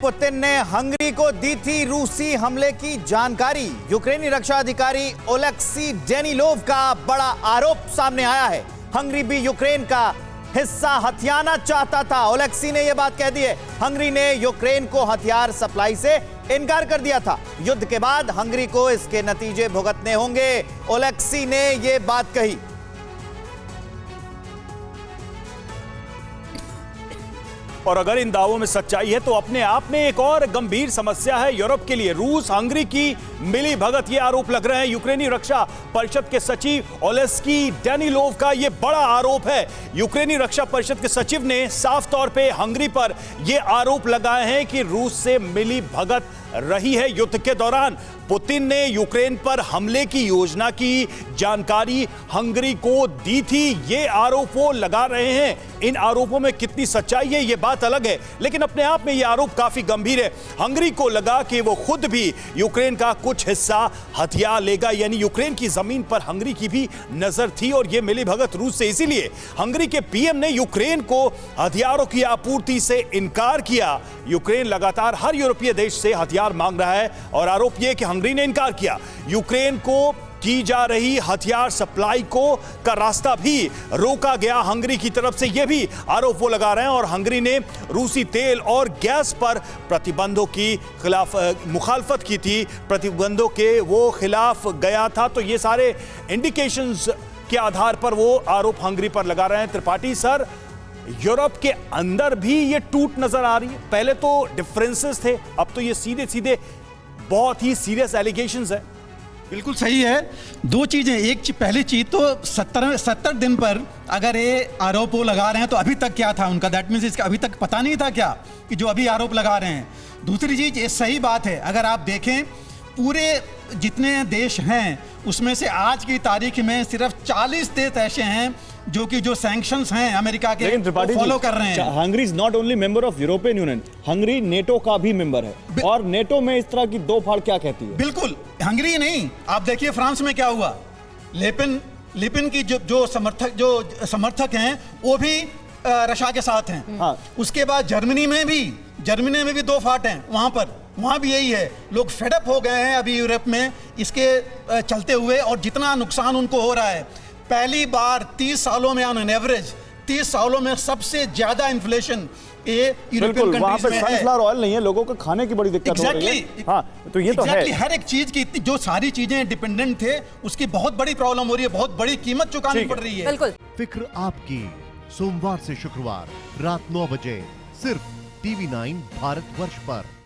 Putin ने Hungary को दी थी रूसी हमले की जानकारी। यूक्रेनी रक्षा अधिकारी ओलेक्सी डेनिलोव का बड़ा आरोप सामने आया है। हंगरी भी यूक्रेन का हिस्सा हथियाना चाहता था। ओलेक्सी ने यह बात कह दी है। हंगरी ने यूक्रेन को हथियार सप्लाई से इनकार कर दिया था। युद्ध के बाद हंगरी को इसके नतीजे भुगतने होंगे, ओलेक्सी ने यह बात कही। और अगर इन दावों में सच्चाई है तो अपने आप में एक और गंभीर समस्या है यूरोप के लिए। रूस हंगरी की मिली भगत, ये आरोप लग रहे हैं। यूक्रेनी रक्षा परिषद के सचिव ओलेस्की डेनिलोव का ये बड़ा आरोप है। यूक्रेनी रक्षा परिषद के सचिव ने साफ तौर पे हंगरी पर ये आरोप लगाए हैं कि रूस से मिली भगत रही है युद्ध के दौरान। पुतिन ने यूक्रेन पर हमले की योजना की जानकारी हंगरी को दी थी, ये आरोप वो लगा रहे हैं। इन आरोपों में कितनी सच्चाई है ये बात अलग है, लेकिन अपने आप में ये आरोप काफी गंभीर है। हंगरी को लगा कि वो खुद भी यूक्रेन का कुछ हिस्सा हथियार लेगा, यानी यूक्रेन की जमीन पर हंगरी की भी नजर थी और ये मिली भगत रूस से। इसीलिए हंगरी के पीएम ने यूक्रेन को हथियारों की आपूर्ति से इनकार किया। यूक्रेन लगातार हर यूरोपीय देश से हथियार मांग रहा है और आरोप यह कि हंगरी ने इनकार किया। यूक्रेन को की जा रही हथियार सप्लाई का रास्ता भी रोका गया हंगरी की तरफ से, यह भी आरोप वो लगा रहे हैं। और हंगरी ने रूसी तेल और गैस पर प्रतिबंधों की खिलाफ मुखालफत की थी, प्रतिबंधों के वो खिलाफ गया था। तो ये सारे इंडिकेशंस के आधार पर वो आरोप हंगरी पर लगा रहे हैं। त्रिपाठी सर, यूरोप के अंदर भी ये टूट नजर आ रही है। पहले तो डिफरेंसेस थे, अब तो ये सीधे सीधे बहुत ही सीरियस एलिगेशंस है। बिल्कुल सही है। दो चीजें, एक पहली चीज तो 70 दिन पर अगर ये आरोप वो लगा रहे हैं तो अभी तक क्या था उनका, दैट मीन्स इसका अभी तक पता नहीं था क्या कि जो अभी आरोप लगा रहे हैं। दूसरी चीज, ये सही बात है, अगर आप देखें पूरे जितने देश हैं उसमें से आज की तारीख में सिर्फ 40 देश ऐसे हैं जो सैंक्शंस हैं अमेरिका के फॉलो कर रहे हैं। Hungary is not only member of European union, Hungary NATO का भी मेंबर है। और नेटो में इस तरह की दो फाड़ क्या कहती है? बिल्कुल, हंगरी नहीं, आप देखिए फ्रांस में क्या हुआ। लेपिन की जो समर्थक हैं वो भी रशिया के साथ हैं। हाँ। उसके बाद जर्मनी में भी दो फाट हैं। वहां भी यही है, लोग फेडअप हो गए हैं अभी यूरोप में इसके चलते हुए, और जितना नुकसान उनको हो रहा है। पहली बार 30 सालों में ऑन एन एवरेज 30 सालों में सबसे ज्यादा इन्फ्लेशन ये यूरोपियन कंट्रीज में है। सनफ्लावर ऑयल नहीं है, लोगों को खाने की बड़ी दिक्कत हो रही है। हाँ, तो ये तो है। हर एक चीज की जो सारी चीजें डिपेंडेंट थे उसकी बहुत बड़ी प्रॉब्लम हो रही है, बहुत बड़ी कीमत चुकानी पड़ रही है। बिल्कुल। फिक्र आपकी, सोमवार से शुक्रवार रात 9 बजे सिर्फ TV9 भारतवर्ष पर।